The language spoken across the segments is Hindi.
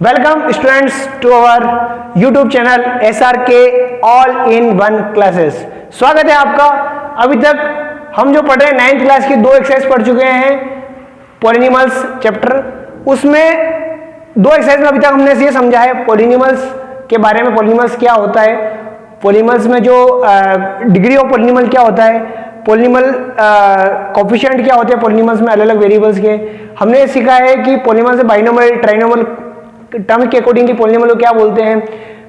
Welcome students to our YouTube channel SRK all in one classes. स्वागत है आपका। अभी तक हम जो पढ़ रहे हैं 9th क्लास की 2 एक्सरसाइज पढ़ चुके हैं पॉलिनॉमियल्स चैप्टर। उसमें 2 एक्सरसाइज में अभी तक हमने ये समझा है पॉलिनॉमियल्स के बारे में, पॉलिनॉमियल्स क्या होता है, पॉलिनॉमियल्स में जो डिग्री ऑफ पॉलिनॉमियल क्या होता है, पॉलिनॉमियल कोफिशिएंट क्या होते हैं पॉलिनॉमियल्स में अलग अलग वेरिएबल्स के। हमने सीखा है कि पॉलिनॉमियल से बाइनोमियल ट्राइनोमियल टर्म के अकॉर्डिंग की पॉलिनॉमियल को क्या बोलते हैं।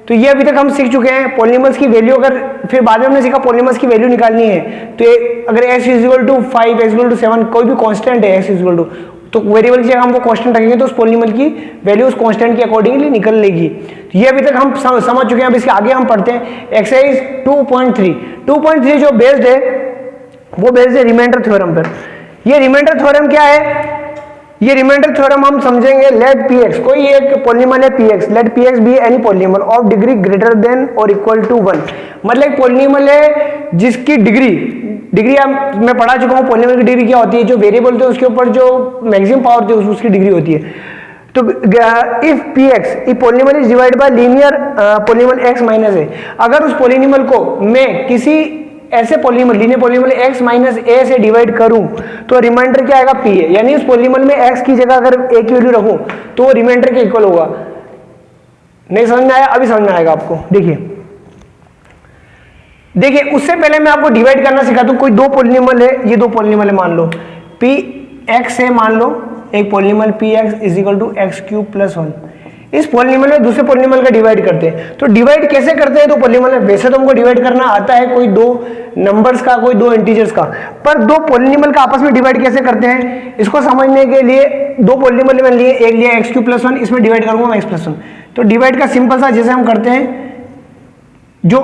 तो ये अभी तक हम सीख चुके हैं। पॉलिनॉमियल्स की वैल्यू, अगर फिर बाद में हमने सीखा पॉलिनॉमियल्स की वैल्यू निकालनी है तो अगर x = 5 x = 7 कोई भी कांस्टेंट है x = तो वेरिएबल की जगह हम वो कांस्टेंट रखेंगे तो उस पॉलिनॉमियल की वैल्यू उस कांस्टेंट के अकॉर्डिंगली निकल लेगी। तो ये अभी तक हम समझ चुके हैं। अब इसके आगे हम पढ़ते हैं एक्सरसाइज 2.3 जो बेस्ड है वो बेस्ड है रिमाइंडर थ्योरम पर। ये रिमाइंडर थ्योरम क्या है? ये रिमाइंडर थ्योरम हम समझेंगे। लेट px, कोई एक पॉलिनॉमियल है px, let px be any polynomial of degree greater than और इक्वल टू 1। मतलब एक पॉलिनॉमियल है जिसकी डिग्री मैं पढ़ा चुका हूँ पॉलिनॉमियल की डिग्री क्या होती है। जो वेरिएबल होते हैं उसके ऊपर जो मैक्सिमम पावर होती है उसकी डिग्री होती है। तो if px if polynomial is divided bye linear polynomial x minus a, अगर उस पॉलिनॉमियल को मैं किसी ऐसे polynomial linear polynomial x minus a से डिवाइड करूं तो रिमाइंडर क्या आएगा p है। यानी उस पॉलिनॉमियल में x की जगह अगर a की वैल्यू रखूं तो वो रिमाइंडर के इक्वल होगा। नहीं समझ में आया? अभी समझ में आएगा आपको। देखिए उससे पहले मैं आपको डिवाइड करना सिखा दूं। कोई 2 पॉलिनॉमियल है, ये 2 पॉलिनॉमियल है, मान लो px है, मान लो एक पॉलिनॉमियल px = x³ + 1। इस पॉलिनॉमियल में दूसरे पॉलिनॉमियल का डिवाइड करते हैं। तो डिवाइड कैसे करते हैं? तो पॉलिनॉमियल वैसे तो हमको डिवाइड करना आता है, कोई 2 नंबर्स का, कोई 2 इंटीजर्स का, पर 2 पॉलिनॉमियल का आपस में डिवाइड कैसे करते हैं इसको समझने के लिए 2 पॉलिनॉमियल मैंने लिए, एक लिया x³ + 1, इसमें डिवाइड करूंगा मैं x + 1। तो डिवाइड का सिंपल सा जैसे हम करते हैं, जो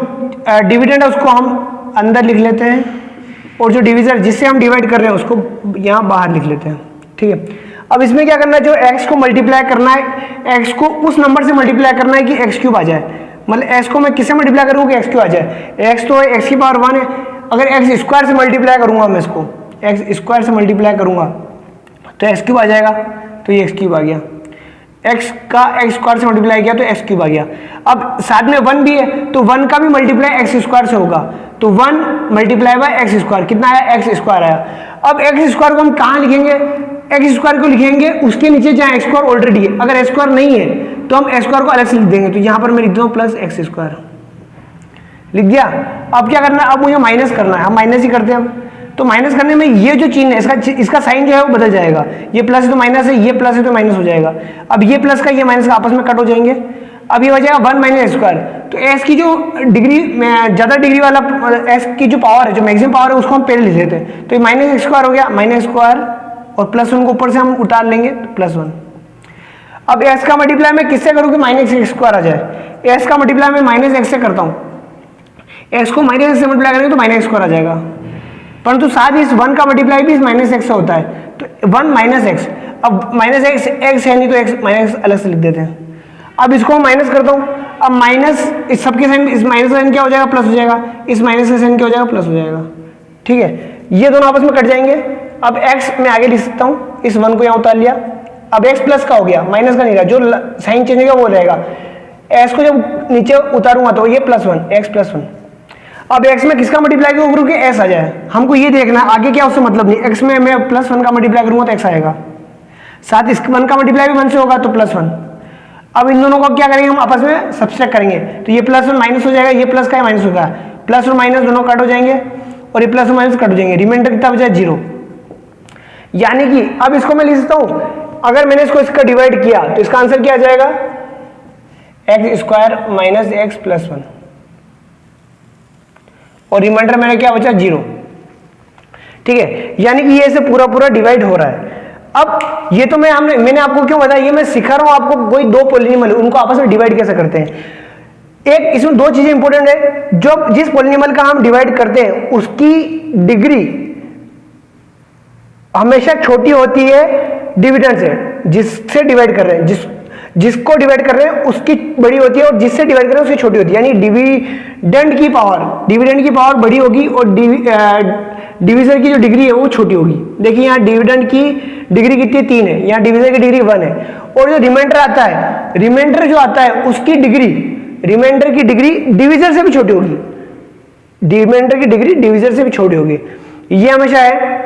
डिविडेंड है उसको हम अंदर लिख लेते हैं और जो डिविजर जिससे हम डिवाइड कर रहे हैं उसको यहाँ बाहर लिख लेते हैं। ठीक है। अब इसमें क्या करना है, जो x को मल्टीप्लाई करना है, x को उस नंबर से मल्टीप्लाई करना है कि x³ आ जाए। मतलब x को मैं किससे मल्टीप्लाई करूंगा कि x³ आ जाए। x तो x⁻1 है, अगर x² से मल्टीप्लाई करूंगा मैं इसको x² से मल्टीप्लाई करूंगा तो x³ आ जाएगा। तो ये x³ आ गया, x का x² से मल्टीप्लाई किया तो x³ आ गया। अब साथ में 1 भी है तो 1 का भी मल्टीप्लाई x² से होगा, तो 1 × x², कितना आया? x² आया। अब x² को हम कहाँ लिखेंगे? x² को लिखेंगे उसके नीचे जहाँ x² ऑलरेडी है। अगर x² नहीं है तो हम x² को अलग से लिख देंगे। तो यहाँ पर मैं लिख दूँ +x² लिख दिया। अब क्या करना है? अब मुझे माइनस करना है। हम माइनस ही करते हैं। अब तो माइनस करने में ये जो चिन्ह है इसका साइन जो है वो बदल जाएगा। ये प्लस है तो माइनस है, ये प्लस है तो माइनस हो जाएगा। अब ये प्लस का ये माइनस का आपस में कट हो जाएंगे। अब ये हो जाएगा 1 - x²। तो s की जो डिग्री ज्यादा डिग्री वाला s की जो पावर है, जो मैक्सिमम पावर है, उसको हम पहले लिख लेते हैं। तो ये -x² हो गया, -x² और +1 को ऊपर से हम उतार लेंगे तो +1। अब s का मल्टीप्लाई मैं किससे करूँ कि -x² आ जाए। s का मल्टीप्लाई मैं -x से करता हूँ। x को -x से मल्टीप्लाई करेंगे तो -x² आ जाएगा, परंतु साथ ही इस 1 का मल्टीप्लाई भी इस -x से होता है। तो 1 - x, अब -x है नहीं तो x अलग से लिख देते हैं। अब इसको माइनस करता हूँ। अब माइनस इस सबके साइन, इस माइनस का साइन क्या हो जाएगा? प्लस हो जाएगा। इस माइनस का साइन क्या हो जाएगा? प्लस हो जाएगा। ठीक है, ये दोनों आपस में कट जाएंगे। अब x मैं आगे लिख सकता हूँ, इस 1 को यहाँ उतार लिया। अब x प्लस का हो गया, माइनस का नहीं रहा, जो साइन चेंज होगा वो रहेगा। s को जब नीचे उतारूंगा तो ये +1, x + 1। अब x में किसका मल्टीप्लाई करूँ कि s आ जाए? हमको ये देखना है, आगे क्या उससे मतलब नहीं। x में मैं +1 का मल्टीप्लाई करूंगा तो x आएगा, साथ इस 1 का मल्टीप्लाई भी 1 से होगा तो +1। अब इन दोनों को क्या करेंगे? हम आपस में सब्सट्रैक्ट करेंगे। तो ये +1 माइनस हो जाएगा, ये प्लस का माइनस होगा, प्लस और माइनस दोनों कट हो जाएंगे और ये प्लस और माइनस कट हो जाएंगे। रिमाइंडर कितना बचा? 0। यानी कि अब इसको मैं लिख सकता हूँ, अगर मैंने इसका डिवाइड किया तो इसका आंसर क्या आ जाएगा? x² - x + 1 और रिमाइंडर मैंने क्या बचा? 0। ठीक है, यानी कि ये से पूरा डिवाइड हो रहा है। अब ये तो मैंने आपको क्यों बताया, ये मैं सिखा रहा हूं आपको। कोई 2 पॉलिनॉमियल उनको आपस में डिवाइड कैसे करते हैं। एक इसमें 2 चीजें इंपॉर्टेंट है। जो जिस पॉलिनॉमियल का हम डिवाइड करते हैं उसकी डिग्री हमेशा छोटी होती है डिविडेंड से, जिससे डिवाइड कर रहे हैं, जिसको डिवाइड कर रहे हैं उसकी बड़ी होती है और जिससे डिवाइड कर रहे हैं उसकी छोटी होती है। यानी डिविडेंड की पावर बड़ी होगी और डिवीजर की जो डिग्री है वो छोटी होगी। देखिए यहाँ डिविडेंड की डिग्री कितनी 3 है, यहाँ डिवीजर की डिग्री 1 है और जो रिमाइंडर आता है, रिमाइंडर जो आता है उसकी डिग्री, रिमाइंडर की डिग्री डिविजर से भी छोटी होगी, रिमाइंडर की डिग्री डिविजर से भी छोटी होगी। ये हमेशा है,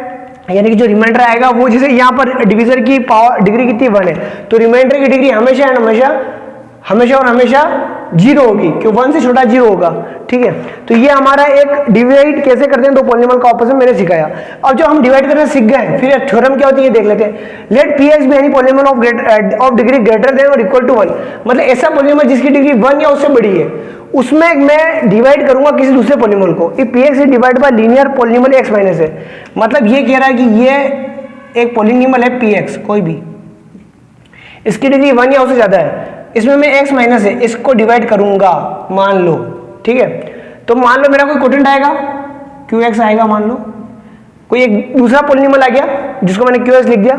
यानी कि जो रिमाइंडर आएगा वो, जैसे यहाँ पर डिविजर की पावर डिग्री कितनी 1 है, तो रिमाइंडर की डिग्री हमेशा एंड हमेशा हमेशा और हमेशा 0 होगी, क्यों 1 से छोटा 0 होगा। ठीक है, तो ये हमारा एक डिवाइड कैसे करते हैं दो पॉलिनॉमियल का ऑपरेशन मैंने सिखाया। अब जो हम डिवाइड करना सीख गए, फिर थ्योरम क्या होती है ये देख लेते हैं। Let P X be any polynomial of degree greater than और इक्वल टू 1, मतलब ऐसा पॉलिनॉमियल जिसकी डिग्री 1 या उससे बड़ी है, उसमें मैं डिवाइड करूंगा किसी दूसरे पॉलिनॉमियल को। If P X is divide by linear polynomial X minus है, मतलब ये कह रहा है कि ये एक पॉलिनॉमियल है पी एक्स कोई भी, इसकी डिग्री 1 या उससे ज्यादा है, इसमें मैं x माइनस है इसको डिवाइड करूंगा मान लो। ठीक है, तो मान लो मेरा कोई कोटेंट आएगा qx आएगा, मान लो कोई एक दूसरा पॉलिनॉमियल आ गया जिसको मैंने qx लिख दिया,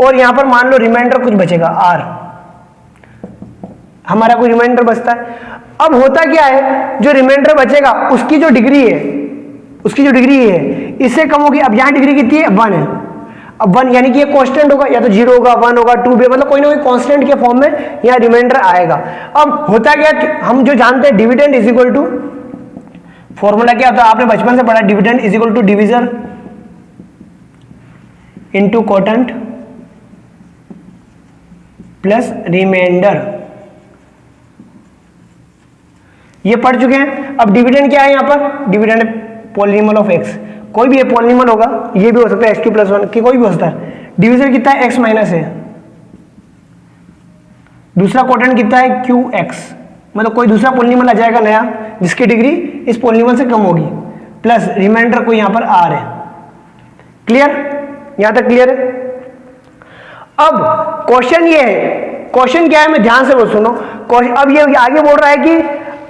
और यहां पर मान लो रिमाइंडर कुछ बचेगा r, हमारा कोई रिमाइंडर बचता है। अब होता क्या है, जो रिमाइंडर बचेगा उसकी जो डिग्री है, उसकी जो डिग्री है इससे कम होगी। अब यहां डिग्री कितनी है, 1 है। अब 1 यानी कि ये कांस्टेंट होगा, या तो 0 होगा, 1 होगा, 2 भी, मतलब कोई ना कोई कांस्टेंट के फॉर्म में यहाँ रिमाइंडर आएगा। अब होता क्या, हम जो जानते हैं dividend is equal to, formula क्या होता है आपने बचपन से पढ़ा, dividend is equal to divisor into quotient plus remainder, ये पढ़ चुके हैं। अब डिविडेंड क्या है यहाँ पर, डिविडेंड पॉलिनॉमियल ऑफ एक्स, कोई भी पॉलिनॉमियल होगा, ये भी हो सकता है एक्स क्यू प्लस 1 की, कोई भी हो सकता है। डिविजर कितना है, एक्स माइनस है, दूसरा कोटेंट कितना है, क्यू एक्स, मतलब कोई दूसरा पॉलिनॉमियल आ जाएगा नया जिसकी डिग्री इस पॉलिनॉमियल से कम होगी, प्लस रिमाइंडर कोई यहां पर आर है। क्लियर, यहां तक क्लियर है। अब क्वेश्चन ये है, क्वेश्चन क्या है, मैं ध्यान से सुनो। अब ये आगे बोल रहा है कि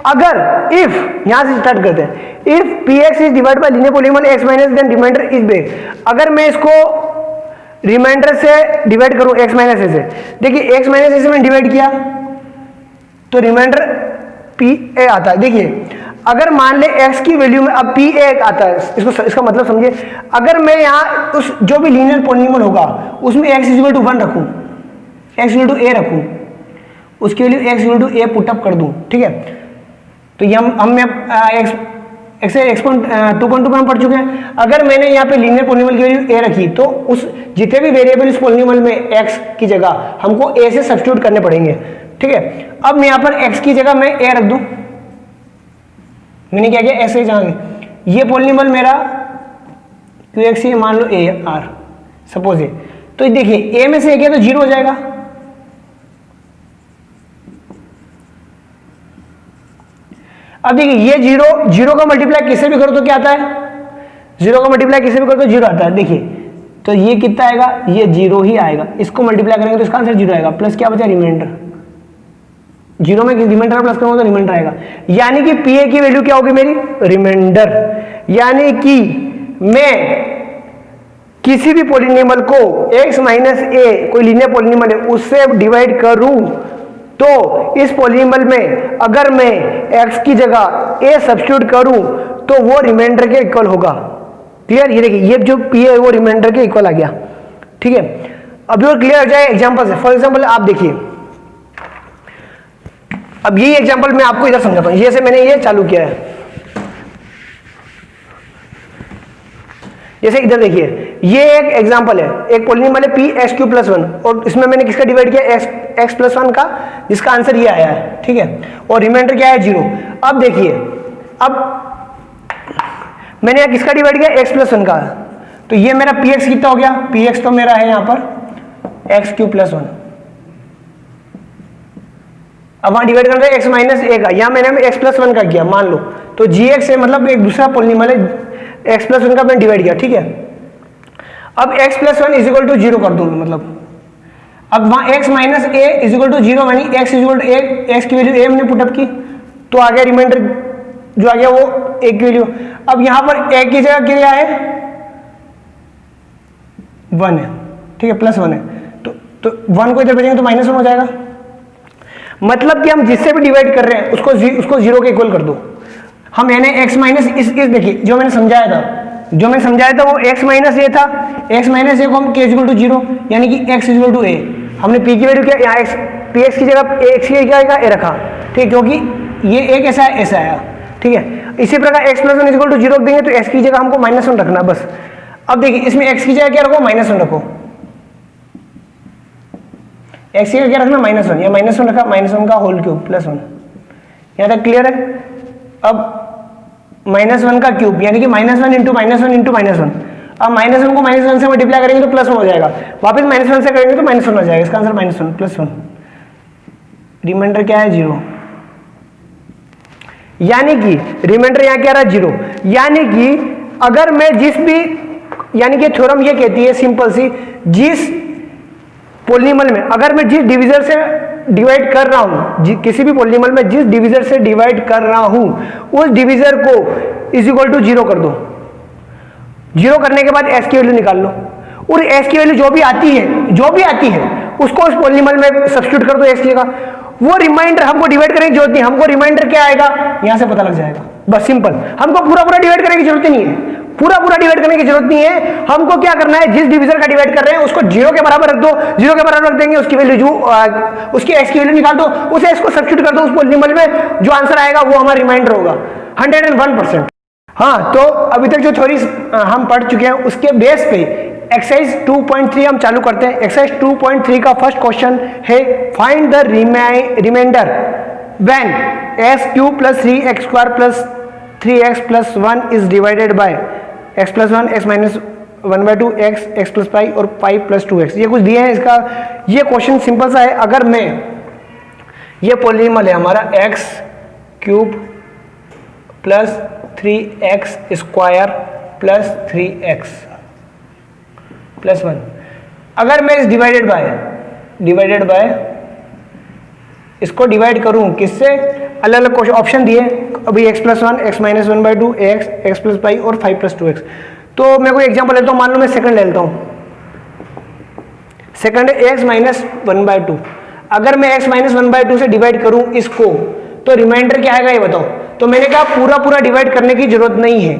अगर इफ, यहां से स्टार्ट करते हैं, if P X is divide by linear polynomial X minus then remainder is big, अगर मैं इसको रिमाइंडर से डिवाइड करूं एक्स माइनस ए से, देखिए एक्स माइनस ए से मैंने डिवाइड किया तो रिमाइंडर पी ए आता है। देखिए अगर मान ले एक्स की वैल्यू में अब पी ए आता है, इसको इसका मतलब समझिए, अगर मैं यहाँ उस जो भी लीनियर पॉलिनॉमियल होगा उसमें एक्स इक्वल टू 1 रखूं, एक्स इक्वल टू ए रखूं, उसकी value X equal to A put up कर दूं। ठीक है, तो ये हम एक्सपोनेंट 2.2 में हम पढ़ चुके हैं। अगर मैंने यहाँ पे लीनियर पॉलिनॉमियल की वैल्यू ए रखी तो उस जितने भी वेरिएबल इस पॉलिनॉमियल में एक्स की जगह हमको ए से सब्स्टिट्यूट करने पड़ेंगे। ठीक है, अब मैं यहाँ पर एक्स की जगह मैं ए रख दूं, मैंने क्या किया, ऐसे ही जहाँ ये पॉलिनॉमियल मेरा क्यू एक्स ही मान लो ए आर सपोज है, तो देखिए ए में से ए गया तो 0 हो जाएगा। अब देखिए ये 0 का मल्टीप्लाई किससे भी करो तो क्या आता है, 0 का मल्टीप्लाई किससे भी करो तो 0 आता है। देखिए तो ये कितना आएगा, ये 0 ही आएगा, इसको मल्टीप्लाई करेंगे तो इसका आंसर 0 आएगा, प्लस क्या बचा, रिमाइंडर। 0 में रिमाइंडर प्लस करूंगा तो रिमाइंडर आएगा, यानी कि पी ए की वैल्यू क्या होगी मेरी, रिमाइंडर। यानी कि मैं किसी भी पॉलिनॉमियल को x माइनस ए, कोई लीनियर पॉलिनॉमियल है, उससे डिवाइड करूं तो इस पॉलिनॉमियल में अगर मैं x की जगह a सब्स्टिट्यूट करूं तो वो रिमाइंडर के इक्वल होगा। क्लियर, ये देखिए ये जो p है वो रिमाइंडर के इक्वल आ गया। ठीक है, अब और क्लियर हो जाए एग्जांपल से। फॉर एग्जांपल आप देखिए, अब यही एग्जांपल मैं आपको इधर समझाता हूं, ये से मैंने ये चालू किया है। जैसे इधर देखिए ये एक एग्जांपल है, एक पॉलिनॉमियल है पी एक्स क्यू प्लस 1 और इसमें मैंने किसका डिवाइड किया, एक्स प्लस 1 का, जिसका आंसर ये आया है। ठीक है, और रिमाइंडर क्या है, 0। अब देखिए, अब मैंने यहाँ किसका डिवाइड किया, एक्स प्लस 1 का, तो ये मेरा पी एक्स कितना हो गया, पी एक्स तो मेरा है यहाँ पर एक्स क्यू प्लस 1। अब वहां डिवाइड कर रहे हैं एक्स माइनस ए का, यहाँ मैंने एक्स प्लस 1 का किया मान लो, तो जी एक्स है, मतलब एक दूसरा पॉलिनॉमियल है, एक्स प्लस 1 का मैंने डिवाइड किया। ठीक है, अब x plus 1 is equal to 0 कर दूंगा, मतलब अब वहां x minus A is equal to 0, यानी x is equal to A, X की वैल्यू a हमने पुटअप की तो आ गया रिमाइंडर जो आ गया वो a की वैल्यू। अब यहां पर a की जगह क्या है, 1 है। ठीक है, प्लस 1 है, तो 1 को इधर भेजेंगे तो -1 हो जाएगा। मतलब कि हम जिससे भी डिवाइड कर रहे हैं उसको 0 के इक्वल कर दो। हम यानी x माइनस इस देखिए जो मैंने समझाया था वो x माइनस ए था, x माइनस ए को हम k इक्वल टू 0 यानी कि x इक्वल टू a, हमने p की वैल्यू क्या यहाँ x px की जगह x की क्या ए रखा, ठीक है, क्योंकि ये एक ऐसा है ऐसा आया, ठीक है। इसी प्रकार x plus one equal to zero रख देंगे तो x की जगह हमको माइनस वन रखना बस। अब देखिए इसमें x की जगह क्या रखो, माइनस वन रखो, x की जगह क्या रखना माइनस वन, या माइनस वन रखा, माइनस वन का होल क्यूब प्लस वन, यहाँ तक क्लियर है। अब माइनस वन का क्यूब यानी कि minus one into minus one into minus one, अब माइनस वन को माइनस वन से मल्टीप्लाई करेंगे तो प्लस वन हो जाएगा, वापस माइनस वन से करेंगे तो माइनस वन हो जाएगा, इसका answer minus one plus one, remainder क्या है जीरो, यानी कि रिमाइंडर यहाँ क्या रहा जीरो। यानी कि अगर मैं जिस भी, यानी कि थ्योरम ये कहती है सिंपल सी, जिस पॉलीनॉमियल में अगर मैं जिस डिविजर से डिवाइड कर रहा हूं, किसी भी पॉलीनॉमियल में जिस डिविजर से डिवाइड कर रहा हूं उस डिविजर को इज इक्वल टू जीरो कर दो, जीरो करने के बाद एस की वैल्यू निकाल लो, और एस की वैल्यू जो भी आती है उसको उस पॉलीनॉमियल में सब्स्टिट्यूट कर दो एस की जगह, वो रिमाइंडर हमको डिवाइड करने की जरूरत नहीं, हमको रिमाइंडर क्या आएगा यहां से पता लग जाएगा, बस सिंपल। हमको पूरा डिवाइड करने की जरूरत नहीं है, पूरा डिवाइड करने की जरूरत नहीं है, हमको क्या करना है, जिस डिवीजर का डिवाइड कर रहे हैं उसको जीरो के बराबर रख दो, जीरो के बराबर रख देंगे, उसकी वैल्यू जो उसकी एक्स की वैल्यू निकाल दो, उस एक्स को सब्स्टिट्यूट कर दो उस पॉलीनॉमियल में, जो आंसर आएगा वो हमारा रिमाइंडर होगा 101%। हाँ, तो अभी तक जो थ्योरीज हम पढ़ चुके हैं उसके बेस पे एक्सरसाइज 2.3 हम चालू करते हैं। एक्सरसाइज 2.3 का फर्स्ट क्वेश्चन है find the remainder when X cube plus 3x square plus 3x plus 1 is divided by x plus 1 x minus 1/2 x plus 5 और 5 प्लस 2x। ये कुछ दिए हैं, इसका ये क्वेश्चन सिंपल सा है। अगर मैं ये पॉलीनॉमियल है हमारा x cube plus 3x square plus 3x plus 1, अगर मैं इस डिवाइडेड बाय इसको डिवाइड करूं किससे, अलग अलग ऑप्शन दिए अभी, x plus 1 x minus 1/2 x plus 5 और 5 प्लस 2x। तो मैं कोई एग्जांपल लेता हूं, मान लो मैं सेकंड ले लेता हूं, सेकंड है x माइनस 1/2। अगर मैं x माइनस 1/2 से डिवाइड करूं इसको तो रिमाइंडर क्या आएगा ये बताओ। तो मैंने कहा पूरा डिवाइड करने की जरूरत नहीं है,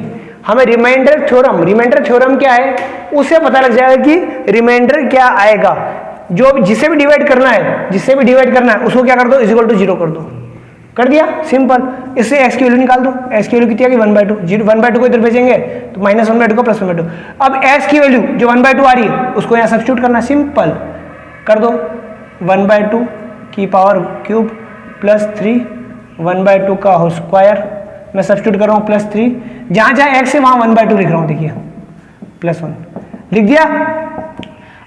हमें रिमाइंडर थ्योरम क्या है उससे पता लग जाएगा कि रिमाइंडर क्या आएगा। जो जिसे भी डिवाइड करना है उसको क्या कर दो, इज इक्वल टू जीरो कर दो, कर दिया सिंपल। इससे x की वैल्यू निकाल दो, x की वैल्यू कितनी आ गई 1/2, 1/2 को इधर भेजेंगे तो माइनस 1/2 को प्लस 1/2। अब x की वैल्यू जो 1/2 आ रही है उसको यहाँ सब्स्टिट्यूट करना, सिंपल कर दो 1/2 की पावर क्यूब प्लस 3 1/2 का होल स्क्वायर, मैं सब्स्टिट्यूट कर रहा हूँ प्लस 3, जहाँ x है वहाँ 1/2 लिख रहा हूँ, देखिए प्लस 1 लिख दिया।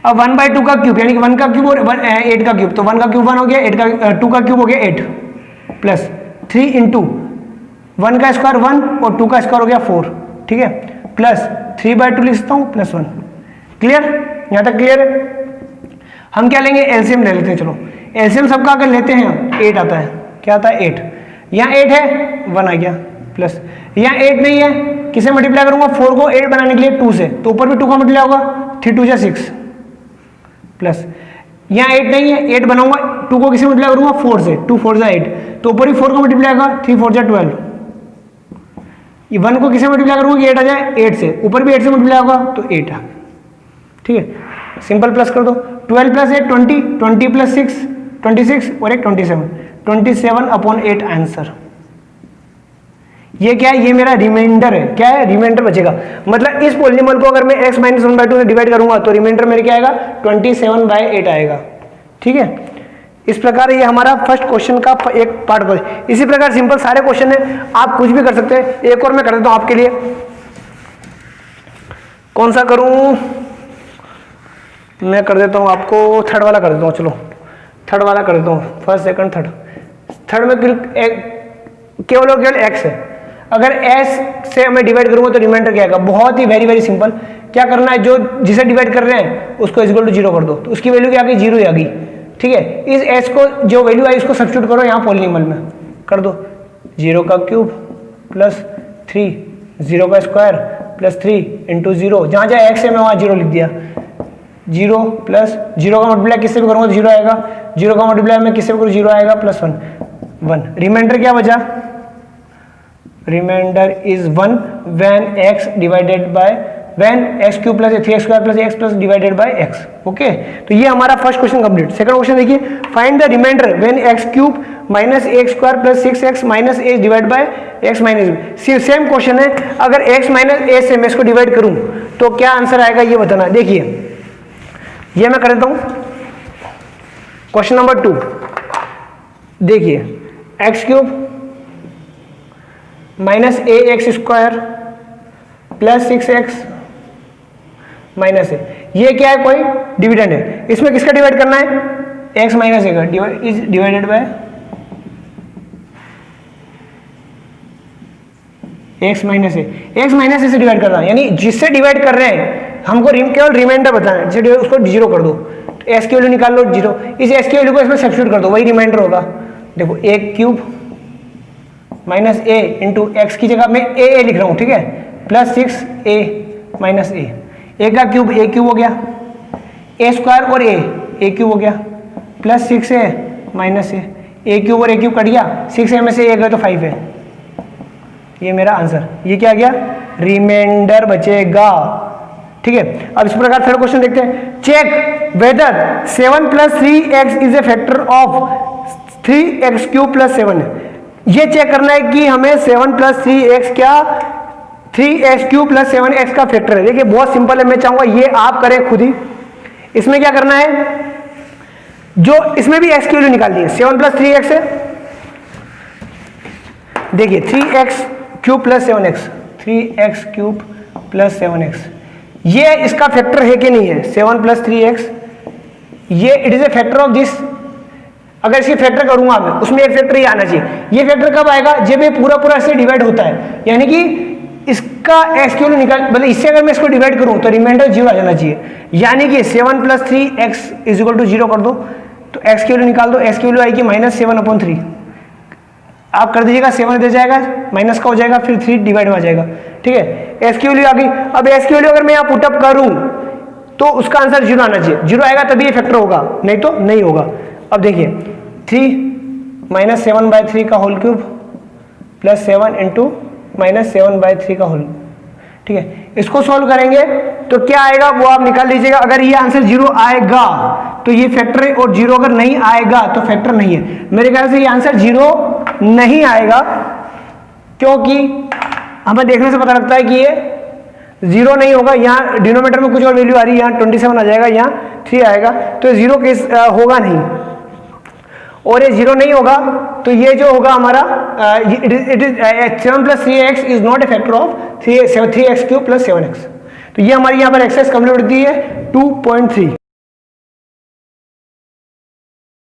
अब 1/2 का क्यूब यानी कि 1 का क्यूब और 8 का क्यूब, तो 1 का क्यूब 1 हो गया, 8 का 2 का क्यूब हो गया 8 प्लस 3 इंटू 1 का स्क्वायर 1 और 2 का स्क्वायर हो गया 4, ठीक है, प्लस 3/2 लिख सकता हूँ प्लस 1। क्लियर, यहाँ तक क्लियर है। हम क्या लेंगे, एलसीएम ले लेते हैं। चलो एलसीएम सबका अगर लेते हैं 8 आता है, क्या आता है 8, यहाँ 8 है 1 आ गया प्लस, यहाँ 8 नहीं है, किसे मल्टीप्लाई करूंगा 4 को 8 बनाने के लिए 2 से, तो ऊपर भी 2 का मल्टीप्लाई होगा, 3 2 जा 6 प्लस, यहाँ 8 नहीं है 8 बनाऊंगा, 2 को किसे मल्टीप्लाई करूंगा 4 से, 2 4 जा 8, तो ऊपर भी 4 का मल्टीप्लाई होगा, 3 4 जा 12, ये 1 को किसे मल्टीप्लाई करूंगा कि 8 आ जाए 8 से, ऊपर भी 8 से मल्टीप्लाई होगा तो 8 आ, ठीक है, सिंपल प्लस कर दो, 12 प्लस 8 20, 20 प्लस 6 26 और एक 27 अपॉन 8 आंसर। ये क्या है, ये मेरा रिमाइंडर है, क्या है रिमाइंडर बचेगा, मतलब इस पॉलीनॉमियल को अगर मैं x माइनस 1/2 से डिवाइड करूंगा तो रिमाइंडर मेरे क्या आएगा 27/8 आएगा, ठीक है। इस प्रकार ये हमारा फर्स्ट क्वेश्चन का एक पार्ट हो। इसी प्रकार सिंपल सारे क्वेश्चन है, आप कुछ भी कर सकते हैं। एक और मैं कर देता हूं आपके लिए, कौन सा करूं, मैं कर देता हूं आपको थर्ड वाला कर देता हूं, चलो थर्ड वाला कर देता हूं, फर्स्ट सेकंड थर्ड में केवल x है, अगर s से मैं डिवाइड करूंगा तो रिमाइंडर क्या आएगा, बहुत ही वेरी सिंपल। क्या करना है, जो जिसे डिवाइड कर रहे हैं उसको इक्वल टू 0 कर दो, तो उसकी वैल्यू क्या आ गई 0 आ गई, ठीक है। इस s को जो वैल्यू आई उसको सब्स्टिट्यूट करो यहाँ पॉलीनॉमियल में, कर दो 0 का क्यूब प्लस 3 0 का स्क्वायर प्लस 3 इंटू 0, जहाँ जहाँ x है मैं वहाँ 0 लिख दिया, 0 प्लस 0 का मल्टीप्लाई किससे भी करूँगा तो 0 आएगा, 0 का मल्टीप्लाई मैं किससे भी करूँ 0 आएगा प्लस 1। रिमाइंडर क्या बचा, remainder is 1 when x divided by when X cube plus 3x square plus X plus divided by X. Okay, तो ये हमारा first question complete. Second question देखिए, find the remainder when X cube minus X square plus 6x minus A divide by X minus B. Same question है, अगर x माइनस ए से मैं इसको डिवाइड करूं तो क्या आंसर आएगा ये बताना। देखिए ये मैं कर देता हूं क्वेश्चन नंबर 2। देखिए X cube minus A X square plus 6x minus A, ये क्या है, कोई डिविडेंड है। इसमें किसका डिवाइड करना है, x माइनस ए का, is divided by x minus A. X minus a से डिवाइड करना है, यानी जिससे डिवाइड कर रहे हैं हमको केवल रिमाइंडर बताना है, जिससे उसको जीरो कर दो, तो एस की वैल्यू निकाल लो जीरो, इस एस की वैल्यू को इसमें सब्स्टिट्यूट कर दो, वही रिमाइंडर होगा। देखो ए क्यूब माइनस ए इंटू एक्स की जगह मैं ए लिख रहा हूँ, ठीक है, प्लस 6a माइनस ए का क्यूब ए क्यूब हो गया, ए स्क्वायर और ए क्यूब हो गया, प्लस 6a माइनस ए क्यूब और ए क्यूब कट गया, 6a में से ए गया तो 5 है, ये मेरा आंसर। ये क्या गया, रिमाइंडर बचेगा। ठीक है, अब इस प्रकार थर्ड क्वेश्चन देखते हैं, check whether 7 plus 3x is a factor of 3x cube plus 7। ये चेक करना है कि हमें 7 प्लस 3x क्या 3x क्यूब प्लस 7x का फैक्टर है। देखिए बहुत सिंपल है, मैं चाहूंगा ये आप करें खुद ही। इसमें क्या करना है, जो इसमें भी x की वैल्यू निकाल दी है, 7 प्लस 3x है, देखिए 3x cube plus 7x, 3x cube plus 7x, ये इसका फैक्टर है कि नहीं है, 7 प्लस 3x, ये it is a factor of this. अगर इसके फैक्टर करूंगा मैं, उसमें एक फैक्टर ये आना चाहिए। ये फैक्टर कब आएगा, जब ये पूरा पूरा से डिवाइड होता है, यानी कि इसका x की वैल्यू निकाल, मतलब इससे अगर मैं इसको डिवाइड करूं तो रिमाइंडर 0 आ जाना चाहिए, यानी कि 7 plus 3x is equal to 0 कर दो, तो x की वैल्यू निकाल दो, x की वैल्यू आएगी -7/3। आप कर दीजिएगा, 7 दे जाएगा, माइनस का हो जाएगा, फिर 3 डिवाइड में आ जाएगा। ठीक है, एस की वैल्यू आ गई। अब एस की वैल्यू अगर मैं यहाँ पुटअप करूं तो उसका आंसर 0 आना चाहिए, 0 आएगा तभी ये फैक्टर होगा, नहीं तो नहीं होगा। अब देखिए 3 माइनस 7/3 का whole cube plus 7 into minus 7/3 का होल। ठीक है, इसको सॉल्व करेंगे तो क्या आएगा वो आप निकाल लीजिएगा। अगर ये आंसर 0 आएगा तो ये फैक्टर है, और 0 अगर नहीं आएगा तो फैक्टर नहीं है। मेरे ख्याल से ये आंसर 0 नहीं आएगा, क्योंकि हमें देखने से पता लगता है कि ये 0 नहीं होगा। यहाँ डिनोमिनेटर में कुछ और वैल्यू आ रही है, यहाँ 27 आ जाएगा, यहाँ 3 आएगा, तो 0 केस होगा नहीं, और ये 0 नहीं होगा। तो ये जो होगा हमारा it is 7 plus 3x is not a factor of 3x cube plus 7x। तो ये हमारी यहाँ पर एक्सरसाइज कंप्लीट होती है 2.3।